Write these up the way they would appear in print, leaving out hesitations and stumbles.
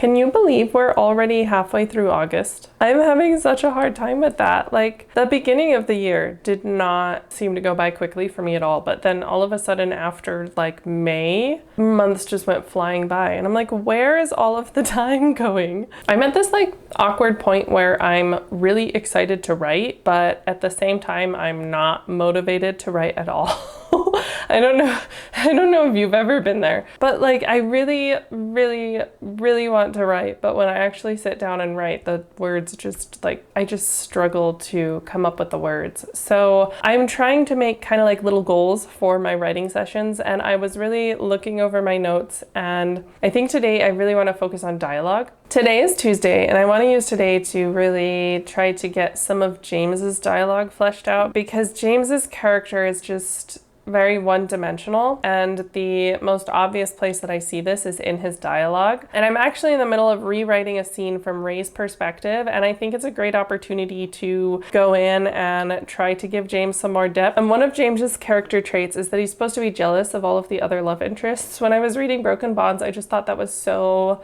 Can you believe we're already halfway through August? I'm having such a hard time with that. Like, the beginning of the year did not seem to go by quickly for me at all, but then all of a sudden after like May, months just went flying by and I'm like, where is all of the time going? I'm at this like awkward point where I'm really excited to write, but at the same time I'm not motivated to write at all. I don't know if you've ever been there, but like I really want to write, but when I actually sit down and write, the words just like, I just struggle to come up with the words. So I'm trying to make kind of like little goals for my writing sessions, and I was really looking over my notes, and I think today I really want to focus on dialogue. Today is Tuesday, and I want to use today to really try to get some of James's dialogue fleshed out, because James's character is just very one-dimensional, and the most obvious place that I see this is in his dialogue. And I'm actually in the middle of rewriting a scene from Ray's perspective, and I think it's a great opportunity to go in and try to give James some more depth. And one of James's character traits is that he's supposed to be jealous of all of the other love interests. When I was reading Broken Bonds, I just thought that was so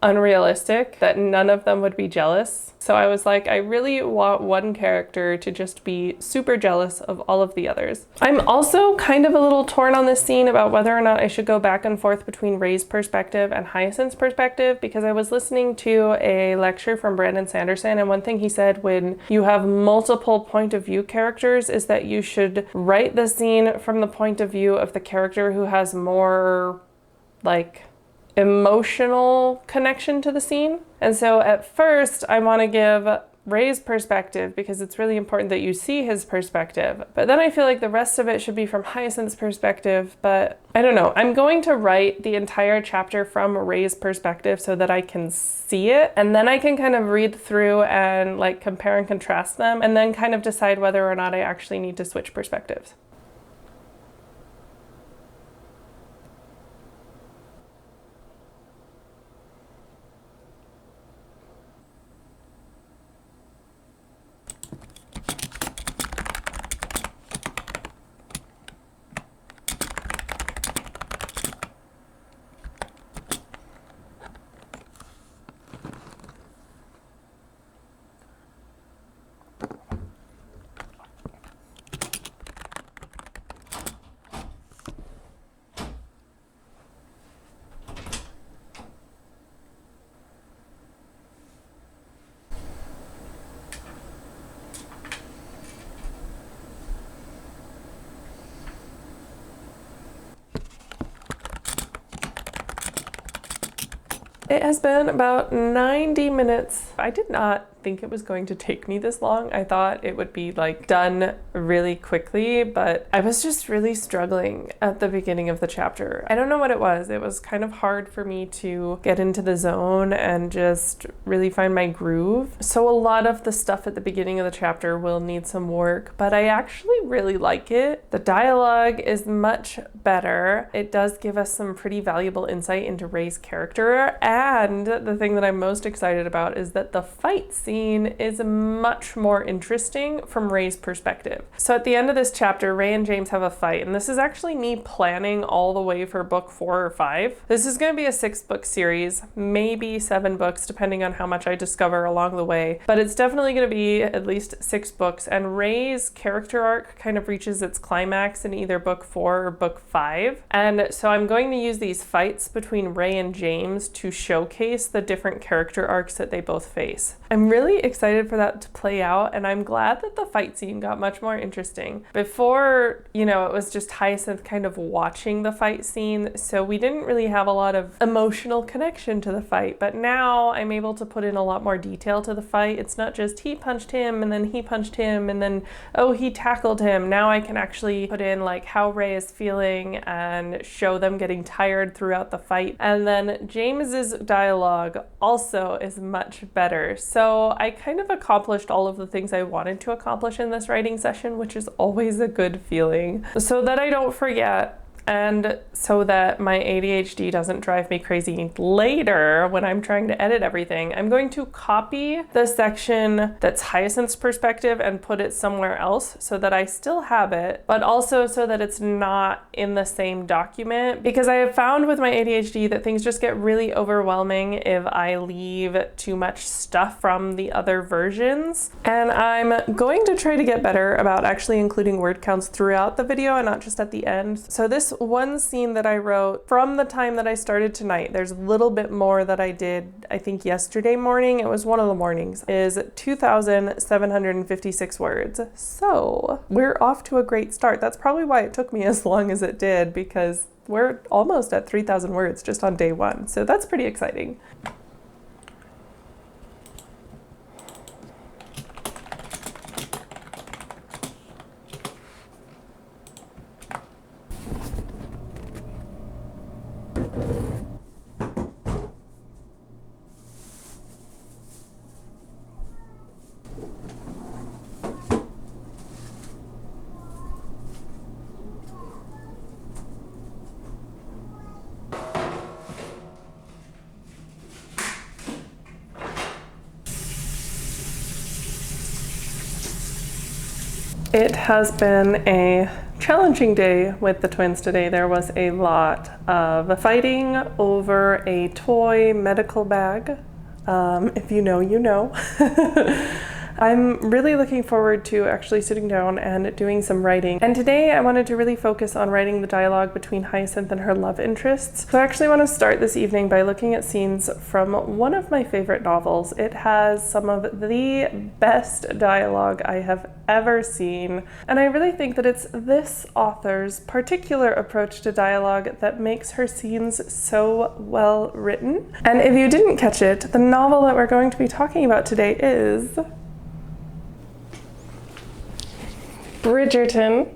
unrealistic that none of them would be jealous. So I was like, I really want one character to just be super jealous of all of the others. I'm also kind of a little torn on this scene about whether or not I should go back and forth between Ray's perspective and Hyacinth's perspective, because I was listening to a lecture from Brandon Sanderson, and one thing he said when you have multiple point of view characters is that you should write the scene from the point of view of the character who has more like emotional connection to the scene. And so at first I want to give Ray's perspective because it's really important that you see his perspective. But then I feel like the rest of it should be from Hyacinth's perspective, but I don't know. I'm going to write the entire chapter from Ray's perspective so that I can see it, and then I can kind of read through and like compare and contrast them, and then kind of decide whether or not I actually need to switch perspectives. It has been about 90 minutes. I did not think it was going to take me this long. I thought it would be like done really quickly, but I was just really struggling at the beginning of the chapter. I don't know what it was. It was kind of hard for me to get into the zone and just really find my groove. So a lot of the stuff at the beginning of the chapter will need some work, but I actually really like it. The dialogue is much better. It does give us some pretty valuable insight into Ray's character, and the thing that I'm most excited about is that the fight scene is much more interesting from Ray's perspective. So at the end of this chapter, Ray and James have a fight, and this is actually me planning all the way for book 4 or 5. This is going to be a 6-book series, maybe 7 books, depending on how much I discover along the way, but it's definitely going to be at least 6 books, and Ray's character arc kind of reaches its climax in either book 4 or book 5. And so I'm going to use these fights between Ray and James to showcase the different character arcs that they both face. I'm really excited for that to play out, and I'm glad that the fight scene got much more interesting. Before, it was just Hyacinth kind of watching the fight scene, so we didn't really have a lot of emotional connection to the fight, but now I'm able to put in a lot more detail to the fight. It's not just he punched him and then he punched him and then, oh, he tackled him. Now I can actually put in like how Ray is feeling and show them getting tired throughout the fight. And then James's dialogue also is much better. So I kind of accomplished all of the things I wanted to accomplish in this writing session, which is always a good feeling. So that I don't forget, And so that my ADHD doesn't drive me crazy later when I'm trying to edit everything, I'm going to copy the section that's Hyacinth's perspective and put it somewhere else so that I still have it, but also so that it's not in the same document, because I have found with my ADHD that things just get really overwhelming if I leave too much stuff from the other versions. And I'm going to try to get better about actually including word counts throughout the video and not just at the end. So this one scene that I wrote from the time that I started tonight, there's a little bit more that I did, I think yesterday morning, it was one of the mornings, is 2,756 words. So we're off to a great start. That's probably why it took me as long as it did, because we're almost at 3,000 words just on day one. So that's pretty exciting. It has been a challenging day with the twins today. There was a lot of fighting over a toy medical bag. If you know, you know. I'm really looking forward to actually sitting down and doing some writing. And today I wanted to really focus on writing the dialogue between Hyacinth and her love interests. So I actually want to start this evening by looking at scenes from one of my favorite novels. It has some of the best dialogue I have ever seen. And I really think that it's this author's particular approach to dialogue that makes her scenes so well written. And if you didn't catch it, the novel that we're going to be talking about today is Bridgerton.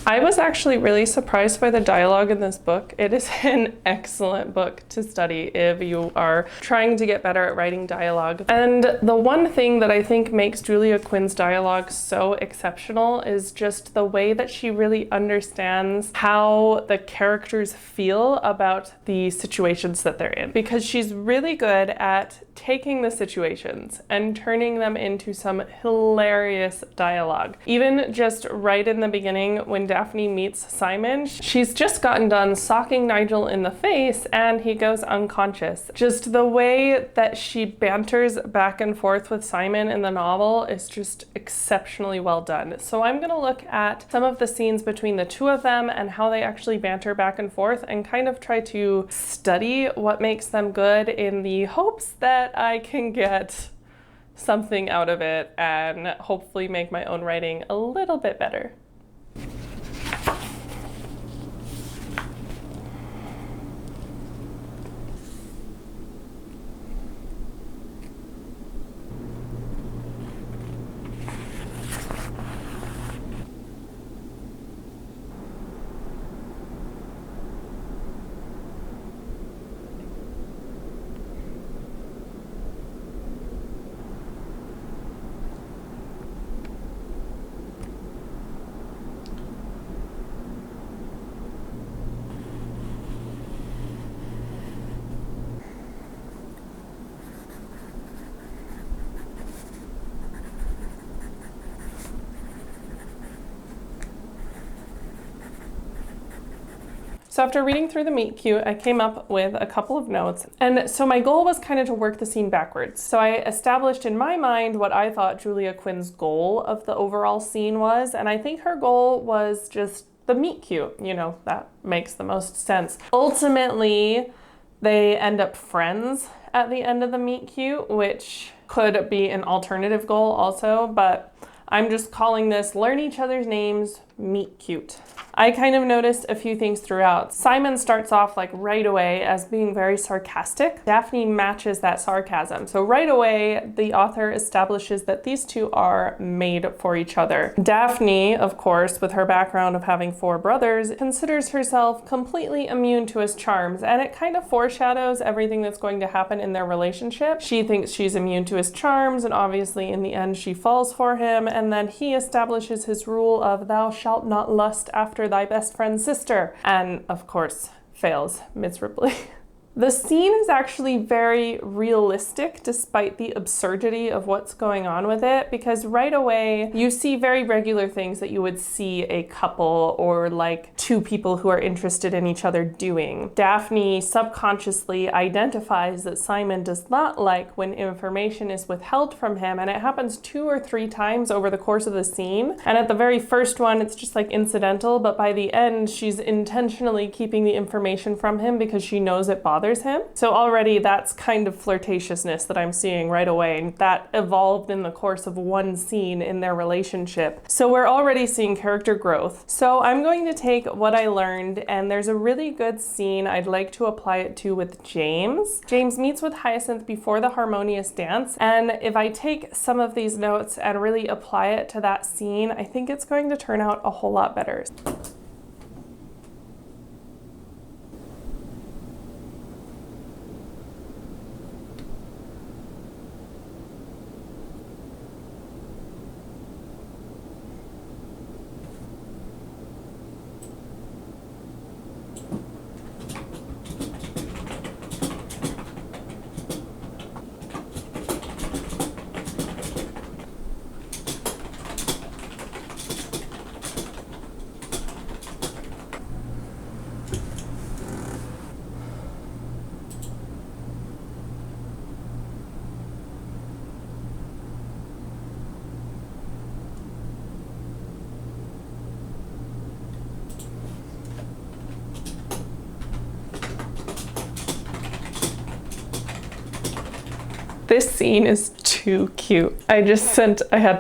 I was actually really surprised by the dialogue in this book. It is an excellent book to study if you are trying to get better at writing dialogue. And the one thing that I think makes Julia Quinn's dialogue so exceptional is just the way that she really understands how the characters feel about the situations that they're in. Because she's really good at taking the situations and turning them into some hilarious dialogue. Even just right in the beginning when Daphne meets Simon, she's just gotten done socking Nigel in the face and he goes unconscious. Just the way that she banters back and forth with Simon in the novel is just exceptionally well done. So I'm gonna look at some of the scenes between the two of them and how they actually banter back and forth and kind of try to study what makes them good in the hopes that I can get something out of it and hopefully make my own writing a little bit better. So after reading through the meet cute, I came up with a couple of notes. And so my goal was kind of to work the scene backwards. So I established in my mind what I thought Julia Quinn's goal of the overall scene was. And I think her goal was just the meet cute. You know, that makes the most sense. Ultimately, they end up friends at the end of the meet cute, which could be an alternative goal also, but I'm just calling this learn each other's names, meet cute. I kind of noticed a few things throughout. Simon starts off like right away as being very sarcastic. Daphne matches that sarcasm. So right away, the author establishes that these two are made for each other. Daphne, of course, with her background of having 4 brothers, considers herself completely immune to his charms, and it kind of foreshadows everything that's going to happen in their relationship. She thinks she's immune to his charms, and obviously in the end she falls for him, and then he establishes his rule of thou shalt shalt not lust after thy best friend's sister. And of course, fails miserably. The scene is actually very realistic despite the absurdity of what's going on with it, because right away you see very regular things that you would see a couple or like two people who are interested in each other doing. Daphne subconsciously identifies that Simon does not like when information is withheld from him, and it happens 2 or 3 times over the course of the scene. And at the very first one, it's just like incidental, but by the end, she's intentionally keeping the information from him because she knows it bothers him. So already that's kind of flirtatiousness that I'm seeing right away, and that evolved in the course of one scene in their relationship. So we're already seeing character growth. So I'm going to take what I learned, and there's a really good scene I'd like to apply it to with James. James meets with Hyacinth before the harmonious dance, and if I take some of these notes and really apply it to that scene, I think it's going to turn out a whole lot better. This scene is too cute. I had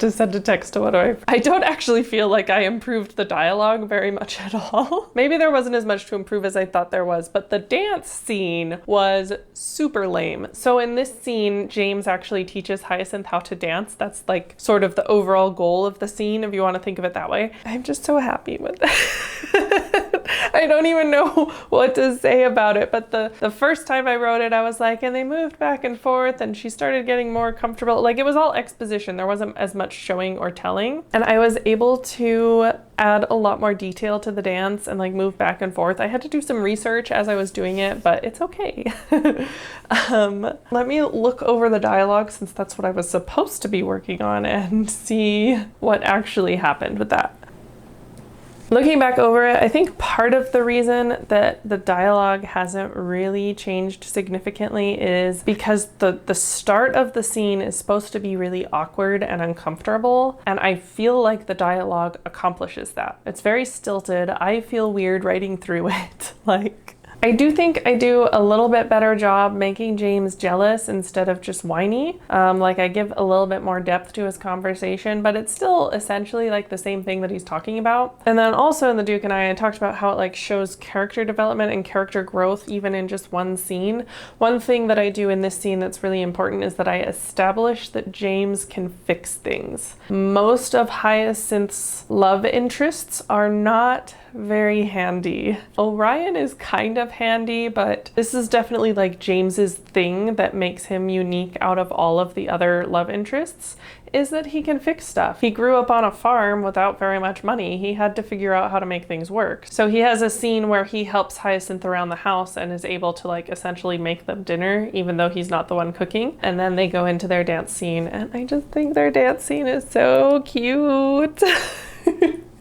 to send a text to one of my, I don't actually feel like I improved the dialogue very much at all. Maybe there wasn't as much to improve as I thought there was, but the dance scene was super lame. So in this scene, James actually teaches Hyacinth how to dance. That's like sort of the overall goal of the scene, if you want to think of it that way. I'm just so happy with that. I don't even know what to say about it, but the first time I wrote it, I was like, and they moved back and forth and she started getting more comfortable. Like, it was all exposition. There wasn't as much showing or telling. And I was able to add a lot more detail to the dance and like move back and forth. I had to do some research as I was doing it, but it's okay. Let me look over the dialogue, since that's what I was supposed to be working on, and see what actually happened with that. Looking back over it, I think part of the reason that the dialogue hasn't really changed significantly is because the start of the scene is supposed to be really awkward and uncomfortable, and I feel like the dialogue accomplishes that. It's very stilted. I feel weird writing through it. Like, I do think I do a little bit better job making James jealous instead of just whiny. Like, I give a little bit more depth to his conversation, but it's still essentially like the same thing that he's talking about. And then also in The Duke and I talked about how it like shows character development and character growth even in just one scene. One thing that I do in this scene that's really important is that I establish that James can fix things. Most of Hyacinth's love interests are not very handy. Orion is kind of handy, but this is definitely like James's thing that makes him unique out of all of the other love interests, is that he can fix stuff. He grew up on a farm without very much money. He had to figure out how to make things work. So he has a scene where he helps Hyacinth around the house and is able to like essentially make them dinner, even though he's not the one cooking. And then they go into their dance scene, and I just think their dance scene is so cute.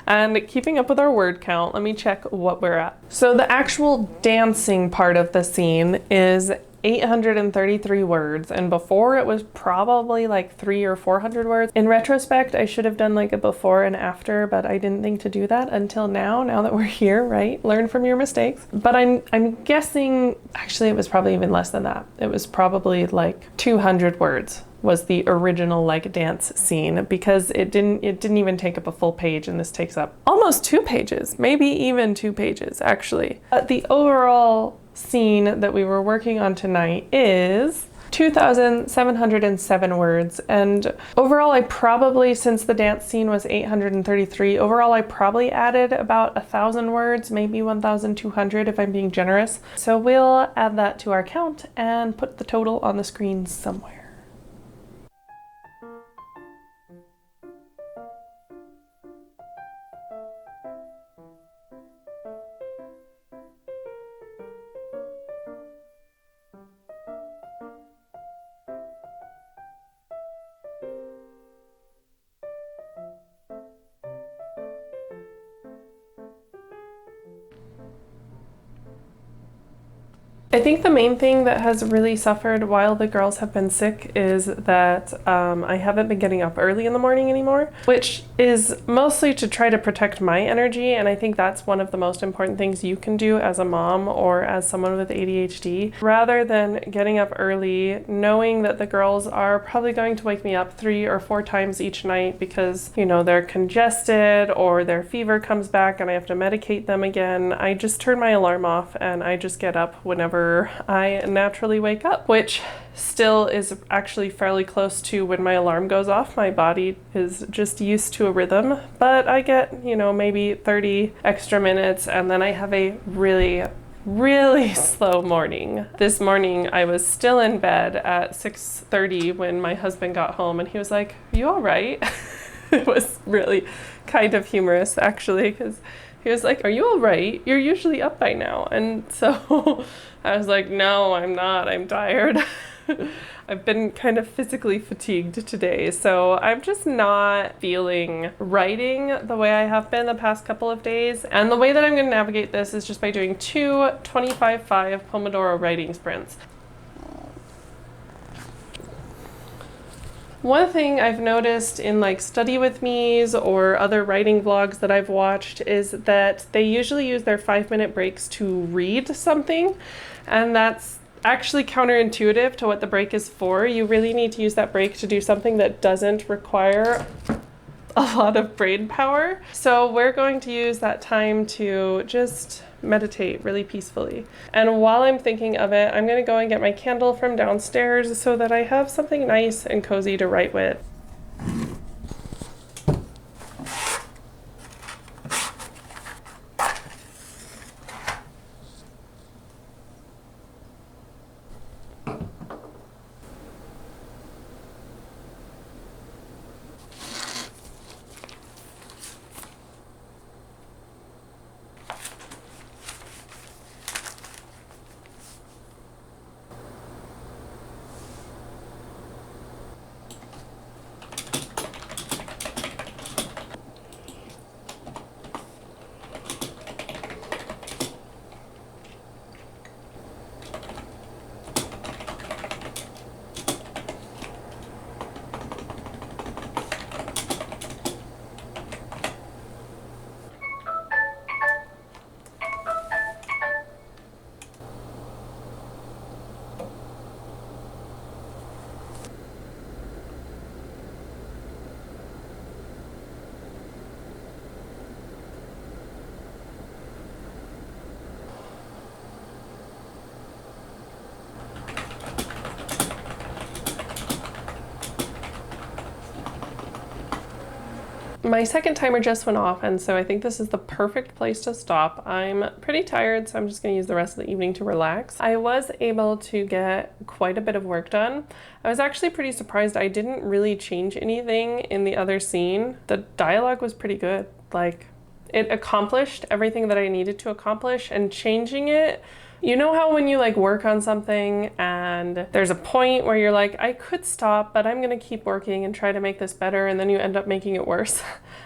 And keeping up with our word count, let me check what we're at. So the actual dancing part of the scene is 833 words, and before it was probably like 300 or 400 words. In retrospect, I should have done like a before and after, but I didn't think to do that until now that we're here, right? Learn from your mistakes. But I'm guessing, actually it was probably even less than that. It was probably like 200 words was the original like dance scene, because it didn't even take up a full page, and this takes up almost 2 pages, maybe even 2 pages actually. But the overall scene that we were working on tonight is 2,707 words, and overall I probably, since the dance scene was 833, overall I probably added about 1,000 words, maybe 1,200 if I'm being generous. So we'll add that to our count and put the total on the screen somewhere. I think the main thing that has really suffered while the girls have been sick is that I haven't been getting up early in the morning anymore, which is mostly to try to protect my energy. And I think that's one of the most important things you can do as a mom or as someone with ADHD. Rather than getting up early, knowing that the girls are probably going to wake me up 3 or 4 times each night because, you know, they're congested or their fever comes back and I have to medicate them again, I just turn my alarm off and I just get up whenever I naturally wake up, which still is actually fairly close to when my alarm goes off. My body is just used to a rhythm, but I get, you know, maybe 30 extra minutes and then I have a really slow morning. This morning I was still in bed at 6:30 when my husband got home and he was like, "You all right?" It was really kind of humorous actually, because he was like, "Are you all right? You're usually up by now." And so I was like, "No, I'm not. I'm tired." I've been kind of physically fatigued today, so I'm just not feeling writing the way I have been the past couple of days. And the way that I'm going to navigate this is just by doing 2 25-5 Pomodoro writing sprints. One thing I've noticed in like study with me's or other writing vlogs that I've watched is that they usually use their 5-minute breaks to read something, and that's actually counterintuitive to what the break is for. You really need to use that break to do something that doesn't require a lot of brain power. So we're going to use that time to just meditate really peacefully. And while I'm thinking of it, I'm going to go and get my candle from downstairs so that I have something nice and cozy to write with. My second timer just went off, and so I think this is the perfect place to stop. I'm pretty tired, so I'm just going to use the rest of the evening to relax. I was able to get quite a bit of work done. I was actually pretty surprised I didn't really change anything in the other scene. The dialogue was pretty good. Like, it accomplished everything that I needed to accomplish, and changing it, you know how when you like work on something and there's a point where you're like, I could stop, but I'm gonna keep working and try to make this better, and then you end up making it worse.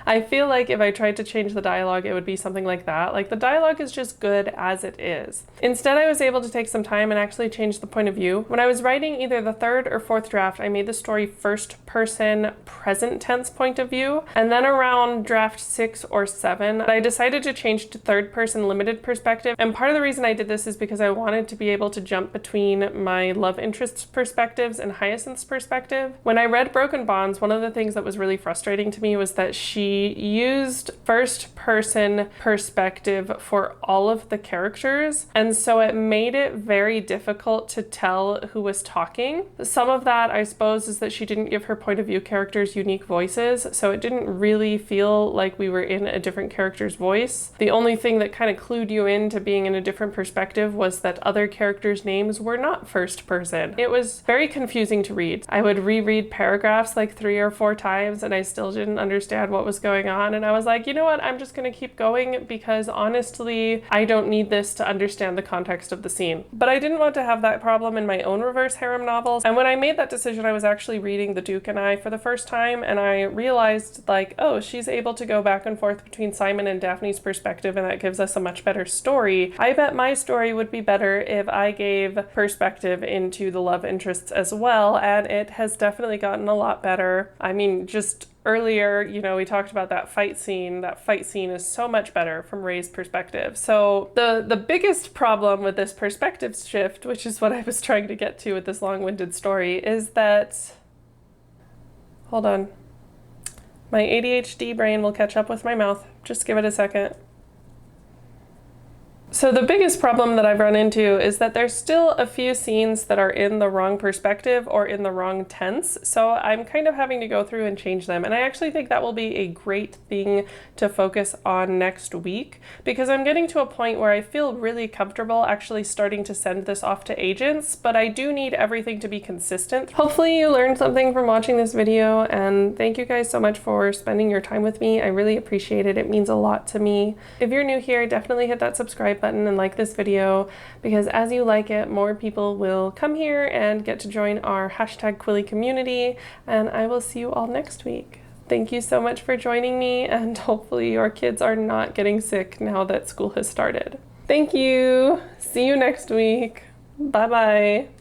I feel like if I tried to change the dialogue, it would be something like that. Like, the dialogue is just good as it is. Instead, I was able to take some time and actually change the point of view. When I was writing either the 3rd or 4th draft, I made the story first person present tense point of view. And then around draft 6 or 7, I decided to change to 3rd person limited perspective. And part of the reason I did this is because I wanted to be able to jump between my love interest's perspectives and Hyacinth's perspective. When I read Broken Bonds, one of the things that was really frustrating to me was that she used first person perspective for all of the characters, and so it made it very difficult to tell who was talking. Some of that, I suppose, is that she didn't give her point of view characters unique voices, so it didn't really feel like we were in a different character's voice. The only thing that kind of clued you into being in a different perspective was that other characters' names were not first person. It was very confusing to read. I would reread paragraphs like 3 or 4 times and I still didn't understand what was going on, and I was like, you know what, I'm just gonna keep going because honestly, I don't need this to understand the context of the scene. But I didn't want to have that problem in my own reverse harem novels, and when I made that decision, I was actually reading The Duke and I for the first time, and I realized like, oh, she's able to go back and forth between Simon and Daphne's perspective, and that gives us a much better story. I bet my story would would be better if I gave perspective into the love interests as well, and it has definitely gotten a lot better. I mean, just earlier, you know, we talked about that fight scene. That fight scene is so much better from Ray's perspective. So the biggest problem with this perspective shift, which is what I was trying to get to with this long-winded story, is that, hold on, my ADHD brain will catch up with my mouth. Just give it a second. So the biggest problem that I've run into is that there's still a few scenes that are in the wrong perspective or in the wrong tense. So I'm kind of having to go through and change them. And I actually think that will be a great thing to focus on next week, because I'm getting to a point where I feel really comfortable actually starting to send this off to agents, but I do need everything to be consistent. Hopefully you learned something from watching this video, and thank you guys so much for spending your time with me. I really appreciate it. It means a lot to me. If you're new here, definitely hit that subscribe button and like this video, because as you like it, more people will come here and get to join our #Quilly community, and I will see you all next week. Thank you so much for joining me, and hopefully your kids are not getting sick now that school has started. Thank you. See you next week. Bye-bye.